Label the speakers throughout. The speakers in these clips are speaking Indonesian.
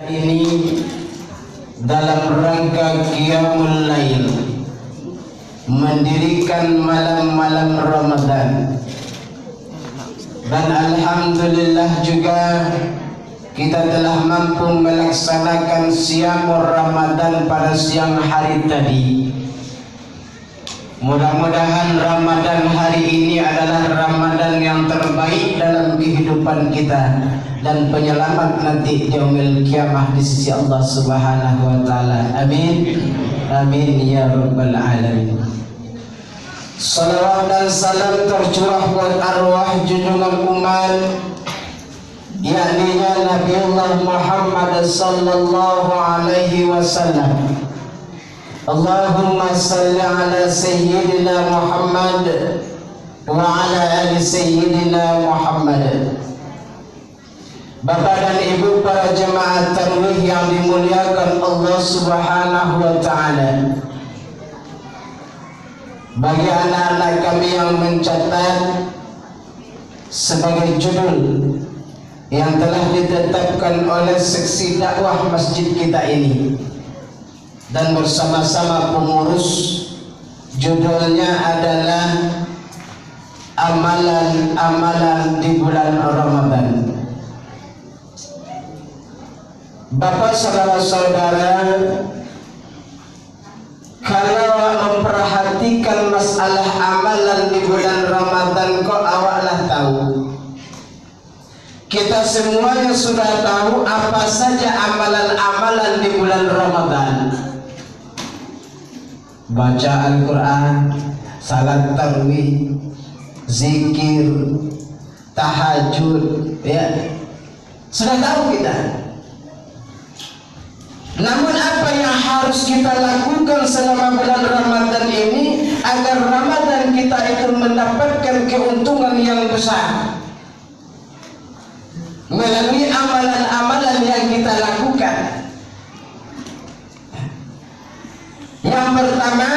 Speaker 1: Ini dalam rangka Qiyamul Lail, mendirikan malam-malam Ramadan, dan alhamdulillah juga kita telah mampu melaksanakan Siyamul Ramadan pada siang hari tadi. Mudah-mudahan Ramadan hari ini adalah Ramadan yang terbaik dalam kehidupan kita dan penyelamat nanti di yaumil qiyamah di sisi Allah Subhanahu wa taala. Amin. Amin ya rabbal alamin. Salawat dan salam tercurah buat arwah junjungan umat, yakni Nabiullah Muhammad sallallahu alaihi wasallam. Allahumma salli ala sayyidina Muhammad wa ala ali sayyidina Muhammad. Bapak dan Ibu para jemaah tarawih yang dimuliakan Allah Subhanahu wa taala. Bagi anak-anak kami yang mencatat sebagai judul yang telah ditetapkan oleh seksi dakwah masjid kita ini, dan bersama-sama pengurus, judulnya adalah amalan-amalan di bulan Ramadan. Bapak saudara-saudara, kalau memperhatikan masalah amalan di bulan Ramadan, kok awaklah tahu. Kita semuanya sudah tahu apa saja amalan-amalan di bulan Ramadan. Baca Al-Quran, salat tarawih, zikir, tahajud, ya, sudah tahu kita. Namun apa yang harus kita lakukan selama bulan Ramadan ini agar Ramadan kita itu mendapatkan keuntungan yang besar melalui amalan-amalan yang kita lakukan? Yang pertama,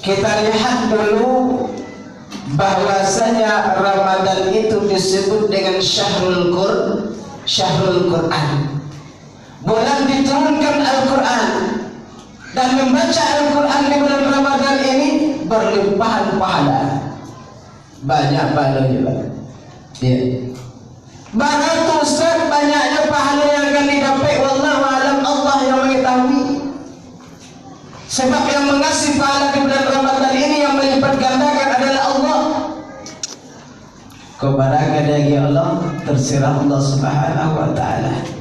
Speaker 1: kita lihat dulu bahwasanya Ramadan itu disebut dengan Syahrul Quran. Bulan diturunkan Al-Quran, dan membaca Al-Quran di bulan Ramadan ini berlimpahan pahala, banyak pahalanya. Ya. Bagaimana Ustaz banyaknya pahala yang akan didapat? Wallahu alam, Allah yang mengetahui. Sebab yang mengasih pahala di bulan Ramadan ini, yang melipat gandakan adalah Allah. Kepada dari Allah terserah Allah Subhanahu wa taala.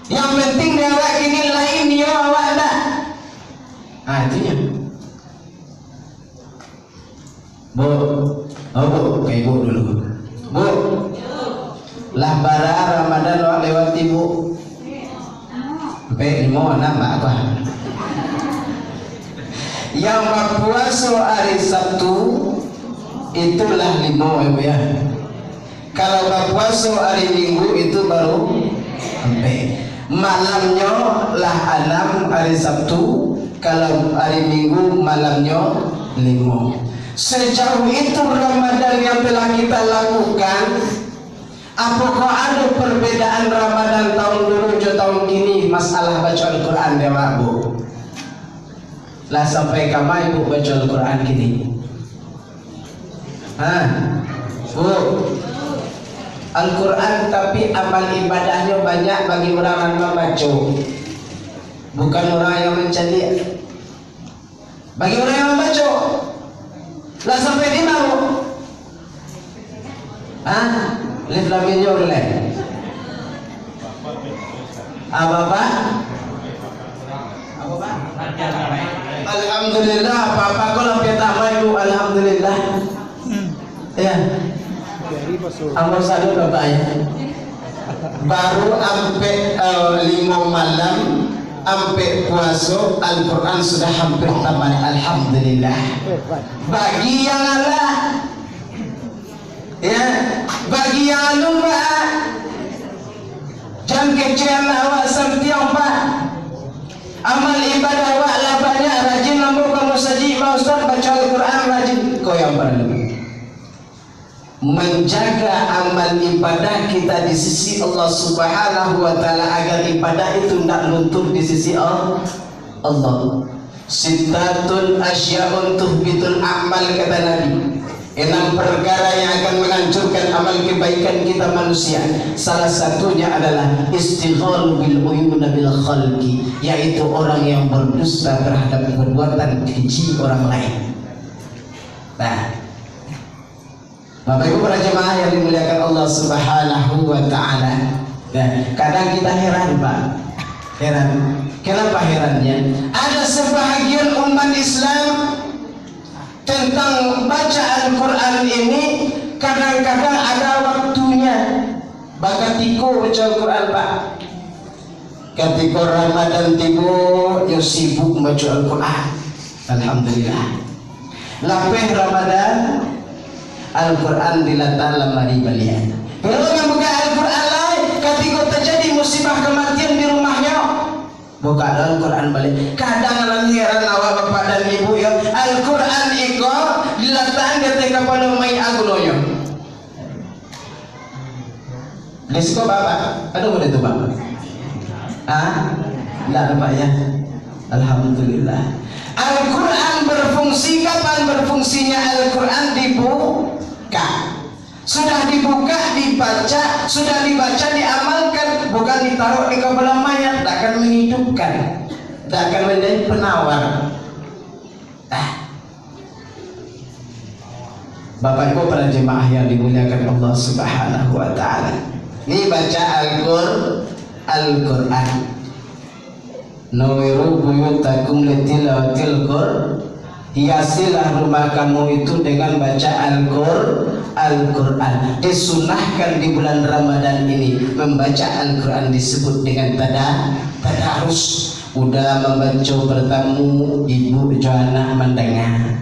Speaker 1: Yang penting dia awak ini lain dia awak dah. Artinya Bu, kayak Bu dulu. Bu, lah bara Ramadan awak lewati Bu. Sampai 5 nambah apa? Yang berpuasa hari Sabtu itulah 5 ya. Kalau berpuasa hari Minggu itu baru sampai. Malamnya lah 6 hari Sabtu, kalau hari Minggu malamnya 5. Sejauh itu Ramadan yang telah kita lakukan. Apakah ada perbedaan Ramadan tahun dulu ke tahun ini masalah baca Al-Quran ya Bu? Lah sampai kamai Ibu baca Al-Quran gini. Bu, Al-Quran tapi amal ibadahnya banyak bagi orang yang membaca, bukan orang yang mencari. Bagi orang yang membaca, lah sampai di mana? Lihat laminnya oleh apa? Alhamdulillah, apa kalau kita mau alhamdulillah. Ya. Amor sadu bapaknya baru sampai 5 malam sampai puasa Al-Quran sudah hampir tamat. Alhamdulillah. Bagi yang Allah, ya, bagi yang lupa, jangan kecewa awak sampai Pak. Amal ibadah awak lah banyak, rajin lampu kamu saji, Pak Ustaz baca Al-Quran rajin. Kau yang paling menjaga amal ibadah kita di sisi Allah Subhanahu wa taala agar ibadah itu tidak luntur di sisi Allah. Sittatul asya'un tuhbitul amal, kata Nabi. 6 perkara yang akan menghancurkan amal kebaikan kita manusia. Salah satunya adalah istighal bil uyun bil khalqi, yaitu orang yang berdusta terhadap perbuatan keji orang lain. Nah, Bapak Ibu para jemaah yang dimuliakan Allah Subhanahu wa taala. Nah, kadang kita heran, Pak. Heran. Kenapa herannya? Ada sebahagian umat Islam tentang baca Al-Quran ini kadang-kadang ada waktunya. Bakatiko baca Al-Quran, Pak. Ketika Ramadan tiba, ya sibuk baca Al-Quran. Alhamdulillah. Lapeh Ramadan, Al-Quran diletak lemari balian. Kalau yang buka Al-Quran lain, ketika terjadi musibah kematian di rumahnya, buka Al-Quran balik. Kadang heran awak bapak dan ibu ya, Al-Quran itu diletakkan ketika pada mai agulonya. Lesko bapak, ada boleh tu bapak? Tidak ada pak ya. Alhamdulillah. Al-Quran berfungsi kapan berfungsinya? Al-Quran dibuka. Sudah dibuka, dibaca, sudah dibaca, diamalkan, bukan ditaruh di kepala mayat. Tak akan menghidupkan, tak akan menjadi penawar. Bapak Ibu para jemaah yang dimuliakan Allah Subhanahu wa taala. Ini baca Al-Quran. Nawiru buyutakum litilawatil Qur'an. Hiasilah rumah kamu itu dengan baca Al-Quran. Disunahkan di bulan Ramadan ini membaca Al-Quran disebut dengan tadarus. Udah membaca bertamu, ibu jana mendengar.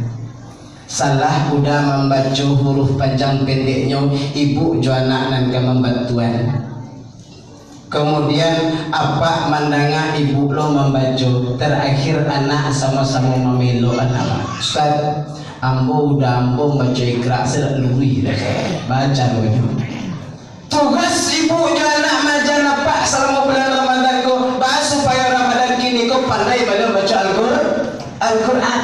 Speaker 1: Salah udah membaca huruf panjang pendeknya, ibu jana nangka membantuan. Kemudian apa mandanga ibu lo membaca. Terakhir anak sama-sama memelo anak. Ustaz, ambo baca Iqra selului baca begitu. Tugas ibu anak majana pak selama bulan Ramadan ko, bahas supaya Ramadan kini ko pandai baca Al-Quran.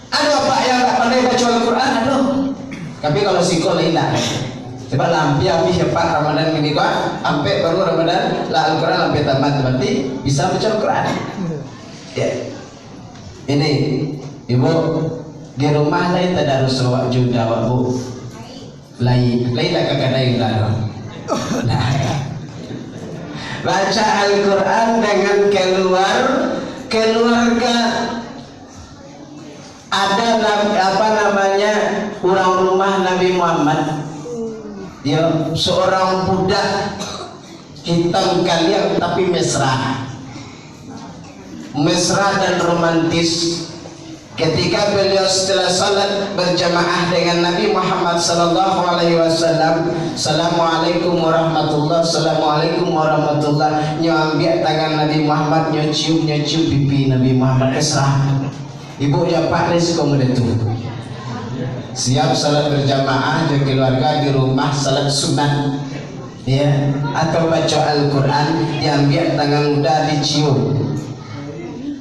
Speaker 1: Ada pak yang tak pandai baca Al-Quran? Aduh. Tapi kalau siko lain tak. Coba lampi cepat Ramadan ini kok sampai baru Ramadan lah Al-Quran sampai tamat, berarti bisa baca Al-Quran. Ya. Ini ibu di rumah lain tadarus awak juga awak bu. Lain tak kadang dalam. Nah. Baca Al-Quran dengan keluarga. Ada apa namanya orang rumah Nabi Muhammad. Ya, seorang budak hitam kalian tapi mesra dan romantis. Ketika beliau setelah salat berjamaah dengan Nabi Muhammad sallallahu alaihi wasallam, assalamualaikum warahmatullah, assalamualaikum warahmatullah, nyambil tangan Nabi Muhammad, nyocium pipi Nabi Muhammad mesra. Ibu ya Pak les komedetu. Siap salat berjamaah dengan keluarga di rumah, salat sunat ya, atau baca Al-Quran, diambil tangan udah dicium,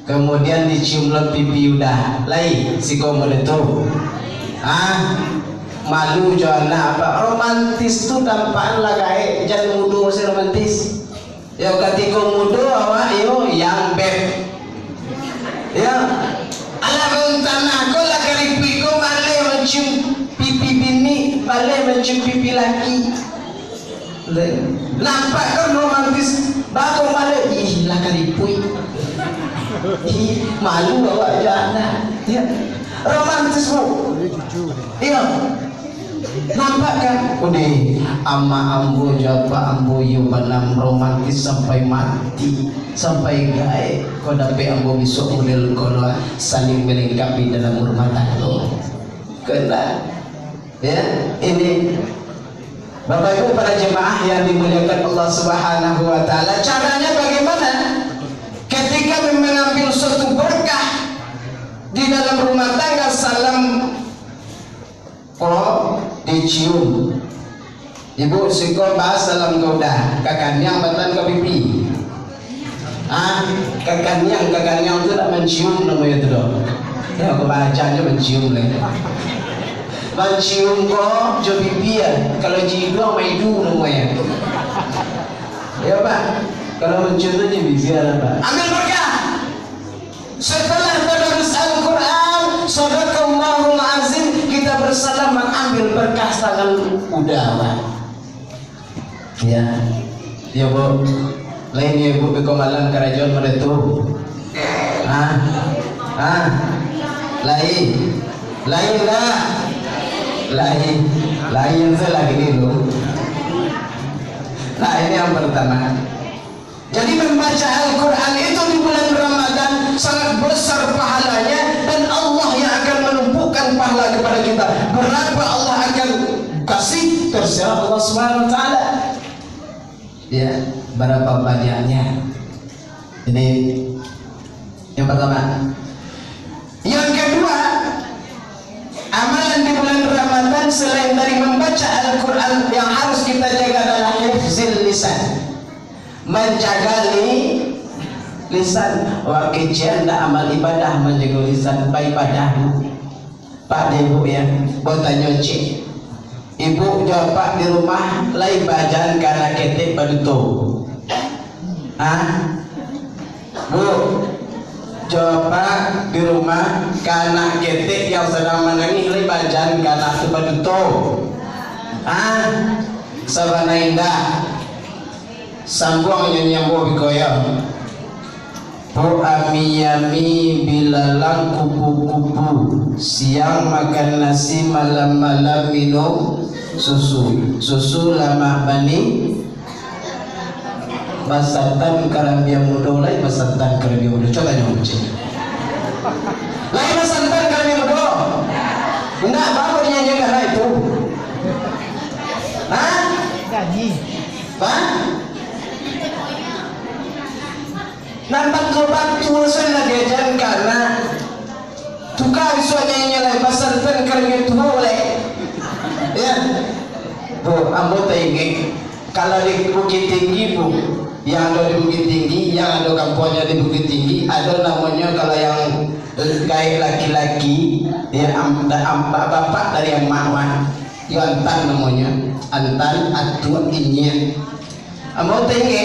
Speaker 1: kemudian dicium lo pipi udah lain si komodo itu malu jana apa romantis tuh tampaan lah kayak jangan mudo masih romantis ya, ketika mudo awak yo yang beb ya ala tanah ko lah karipi ko male mencium pipi bini, male mencium pipi laki. Nampak kan romantis, bako male ih lah karipui. Ih malu awak jana. Ya. Romantis bu. Iya. Nampak kan? Udah ama ambo japa ambo yubanam romantis sampai mati, sampai gae. Kau dapat ambo besok model kono saling melengkapi dalam rumah tangga. Kena, ya ini Bapak Ibu para jemaah yang dimuliakan Allah Subhanahu wa taala. Caranya bagaimana? Ketika mengambil suatu berkah di dalam rumah tangga, salam dicium. Ibu siko bahas dalam goda kakanyang batan ke pipi. Kakanyang itu tak mencium namanya itu dong. Ya aku bacanya mencium lagi. Mencium kok jo pipi ya. Kalau jidu sama idu namanya. Ya Pak, kalau mencium itu bisa apa? Ambil berkah. Setelah tadarus Al-Quran, sadaqallahul azim, kita bersama mengambil berkah tangan udara. Ya, ya Bu. Lain ya Bu, malam kerajaan meretu. Lain saya lagi dulu. Nah ini yang pertama. Jadi membaca Al-Quran itu di bulan Ramadan sangat besar pahalanya, dan Allah yang akan menumpukan pahala kepada kita. Berapa Allah akan kasih terserah Allah Subhanahu wa taala. Ya, berapa banyaknya. Ini yang pertama. Yang kedua, amalan di bulan Ramadan selain dari membaca Al-Quran, yang harus kita jaga adalah hifzil lisan, menjaga lisan. Wakijian amal ibadah menjaga lisan baik ibadah. Pak Ibu ya, buat tanya cik, Ibu jawab Pak di rumah lai bacaan karena ketik baduto. Bu jawab Pak di rumah karena ketik yang sedang menangis lai bacaan karena itu baduto. Sabana indah sambung nyambo bikoya. Bu ami bilalang kupu-kupu, siang makan nasi, malam-malam minum susu lama bani basatan karambia mudo lai basatan karambia mudo. Coba nyoba cik lai basatan karambia mudo enggak apa dia jaga lah itu. Gaji Pak nampak kebat tulisan lagi ajan karena tukar suanya nyala basatan karambia itu boleh ya Bu. Anggota ini kalau di Bukit Tinggi Bu, yang ada di Bukit Tinggi, yang ada kampungnya di Bukit Tinggi, ada namanya kalau yang kayak laki-laki ya, bapak dari yang mawar itu antan namanya, antan atuan ini. Anggota ini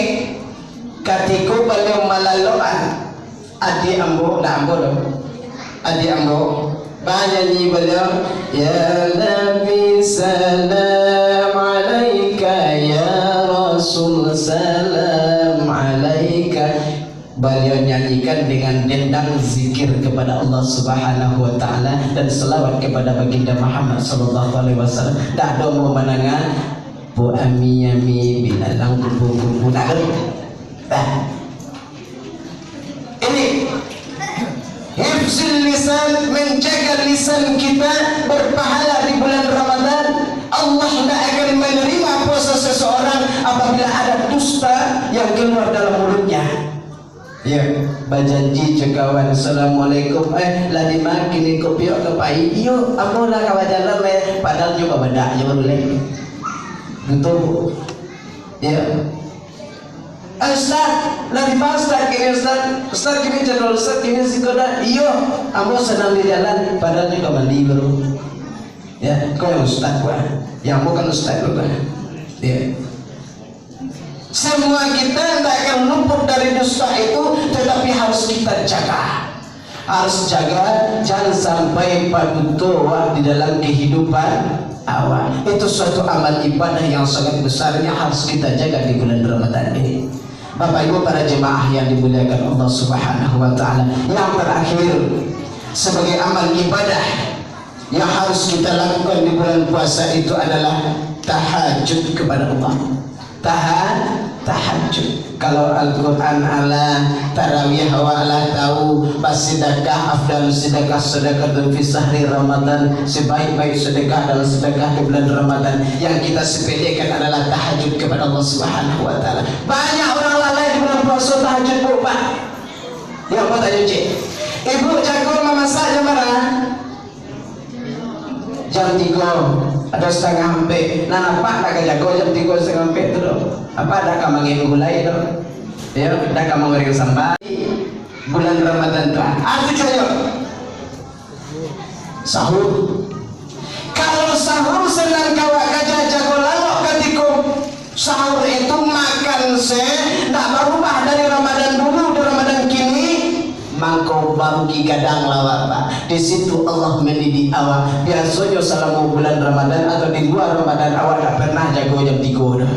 Speaker 1: ketika beliau malaloan adik ambo dong, adik ambo banyak nyi beliau, ya Nabi salam alaika, ya Rasul salam alaika. Beliau nyanyikan dengan dendang zikir kepada Allah Subhanahu wa taala dan selawat kepada baginda Muhammad sallallahu alaihi wasallam. Dak do mau menangan bu ami yami bilalang kupu-kupu nak. Ini hifzul lisan, menjaga lisan kita berpahala di bulan Ramadan. Allah tidak akan menerima puasa seseorang apabila ada dusta yang keluar dalam mulutnya. Ya, bajanji cekawan assalamualaikum lah dimakin kopi ke pai iyo ampun lah kawajalan padahal juga beda aja boleh betul ya. Ustaz, lagi Ustaz kini Ustaz kini jadwal Ustaz kini sikoda iyo ambo sedang di jalan padahal juga mandi baru ya. Kau yang Ustaz gua yang bukan Ustaz gua ya. Semua kita tidak akan luput dari dosa itu, tetapi harus kita jaga. Harus jaga, jangan sampai padutoa di dalam kehidupan awal. Itu suatu amal ibadah yang sangat besarnya harus kita jaga di bulan Ramadan ini. Bapak Ibu para jemaah yang dimuliakan Allah Subhanahu wa taala. Yang terakhir sebagai amal ibadah yang harus kita lakukan di bulan puasa itu adalah tahajud kepada Allah. Tahajud. Kalau Al-Quran ala tarawih wa ala tahu sedekah afdal sedekah sedekah fi sahri Ramadan, sebaik-baik sedekah dalam sedekah di bulan Ramadan. Yang kita sepelekan adalah tahajud kepada Allah Subhanahu wa taala. Banyak orang lalai di bulan puasa tahajud Bu Pak. Ya apa tanya cik? Ibu jago memasak jam berapa? Jam 3. atau setengah hampe nah apa nak jago jam 3 setengah hampe tu apa dah kamangin gulai tu ya dah kamangin sambal bulan Ramadan tu aku coba sahur. Kalau sahur senang kawa gajah jago lalok ketika sahur itu makan nak berubah dari Ramadan dulu ke Ramadan kini mangkau bangki gadang lawak pak. Di situ Allah mendidik awak. Biasanya selama bulan Ramadan atau di luar Ramadan awak tak pernah jago jam 3 dah.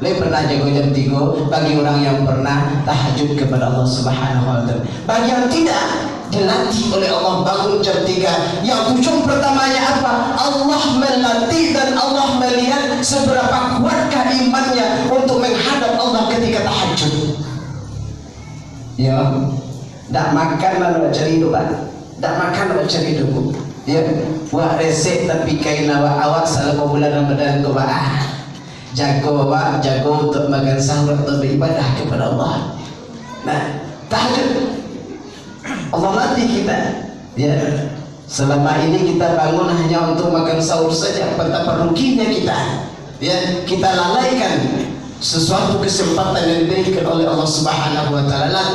Speaker 1: Lebih pernah jago jam 3 bagi orang yang pernah tahajud kepada Allah Subhanahu wa taala. Bagi yang tidak dilatih oleh Allah bangun jam 3. Yang tujuan pertamanya apa? Allah melatih dan Allah melihat seberapa kuatkah imannya untuk menghadap Allah ketika tahajud. Ya, tak makan lalu cari doa, tak makan lalu cari doa. Ya, wah resep tapi kain awak selama bulan Ramadan kau jago awak jago untuk makan sahur atau beribadah kepada Allah. Nah, tahajud Allah latih kita ya. Selama ini kita bangun hanya untuk makan sahur saja, betapa ruginya kita ya. Kita lalaikan sesuatu kesempatan yang diberikan oleh Allah Subhanahu wa taala.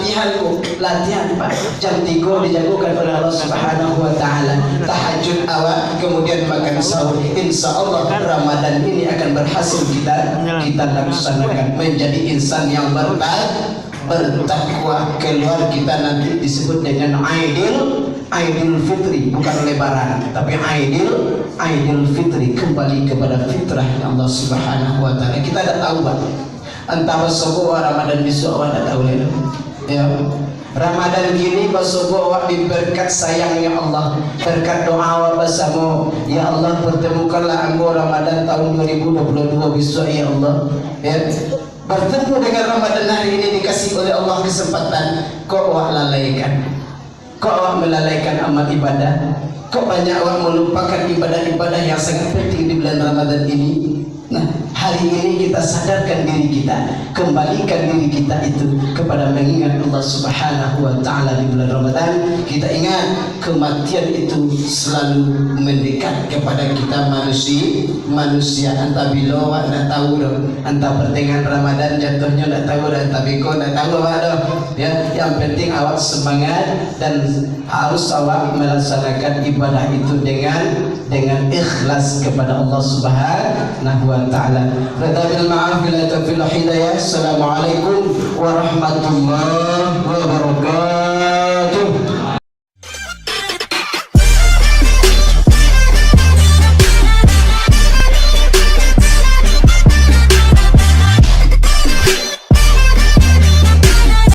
Speaker 1: Latihan Pak jam 3 dijagokan oleh Allah Subhanahu wa taala. Tahajud awak kemudian makan sahur. Insyaallah Ramadan ini akan berhasil kita laksanakan menjadi insan yang bertakwa. Keluar kita nanti disebut dengan Aidil Fitri, bukan lebaran tapi Aidil Fitri, kembali kepada fitrah Allah Subhanahu wa taala. Kita dah tahu Pak, entah besok Ramadan besok awak dah tahu lah ya. Ramadan gini besok awak diberkat sayangnya Allah, berkat doa awak bersama. Ya Allah, pertemukanlah aku Ramadan tahun 2022 besok ya Allah ya. Bertemu dengan Ramadan hari ini dikasih oleh Allah kesempatan, kok awak lalaikan, kok awak melalaikan amal ibadah, kok banyak awak melupakan ibadah-ibadah yang sangat penting di bulan Ramadan ini. Nah, hari ini kita sadarkan diri kita, kembalikan diri kita itu kepada mengingat Allah Subhanahu wa taala di bulan Ramadan. Kita ingat kematian itu selalu mendekat kepada kita manusia. Entah bila awak nak tahu dah, entah pertengahan Ramadan jatuhnya nak tahu dah, entah beko nak tahu awak dah ya. Yang penting awak semangat dan harus awak melaksanakan ibadah itu dengan ikhlas kepada Allah Subhanahu wa taala. Bil ma'af bila tafil hidayah. Assalamualaikum warahmatullahi wabarakatuh.